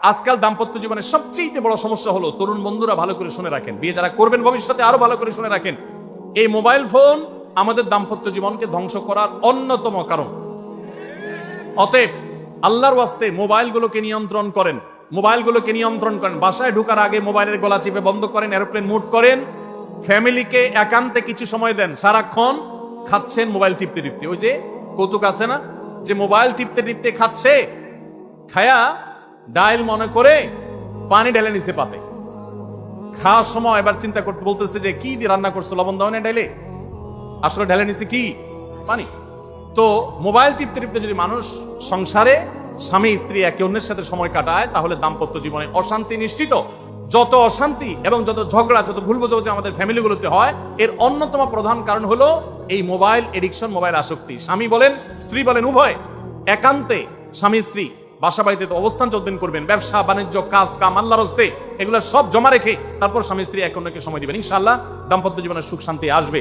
আজকাল দাম্পত্য জীবনের সবচেয়ে বড় সমস্যা হলো, তরুণ বন্ধুরা ভালো করে শুনে রাখেন, বিয়ে যারা করবেন ভবিষ্যতে আরো ভালো করে শুনে রাখেন, এই মোবাইল ফোন আমাদের দাম্পত্য জীবনকে ধ্বংস করার অন্যতম কারণ। অতএব আল্লাহর ওয়াস্তে মোবাইলগুলোকে নিয়ন্ত্রণ করেন, মোবাইলগুলোকে নিয়ন্ত্রণ করেন। বাসায় ঢোকার আগে মোবাইলের গলা চিপে বন্ধ করেন, এরোপ্লেন মুড করেন। ফ্যামিলিকে একান্তে কিছু সময় দেন। সারাক্ষণ খাচ্ছেন মোবাইল টিপতে টিপতে, ওই যে কৌতুক আছে না, যে মোবাইল টিপতে টিপতে খাচ্ছে, খায়া ডাইল মনে করে পানি ঢেলে নিচে পাতে। খাওয়ার সময় এবার চিন্তা করতে বলতেছে যে কি দিয়ে রান্না করছো, লবণ দাও না ডাইলে, আসলে ঢেলে নিচে কি পানি। তো মোবাইল টিপতে টিপতে যদি মানুষ সংসারে স্বামী স্ত্রী একে অন্যের সাথে সময় কাটায়, তাহলে দাম্পত্য জীবনে অশান্তি নিশ্চিত। যত অশান্তি এবং যত ঝগড়া, যত ভুল বোঝাবুঝি আমাদের ফ্যামিলিগুলোতে হয়, এর অন্যতম প্রধান কারণ হলো এই মোবাইল এডিকশন, মোবাইল আসক্তি। স্বামী বলেন স্ত্রী বলেন উভয় একান্তে স্বামী স্ত্রী বাসা বাড়িতে তো অবস্থান চলবেন করবেন, ব্যবসা বাণিজ্য কাজ কাম আল্লাহর হস্তে, এগুলো সব জমা রেখে তারপর স্বামী স্ত্রী একে অন্যকে সময় দিবেন। ইনশাআল্লাহ দাম্পত্য জীবনের সুখ শান্তি আসবে।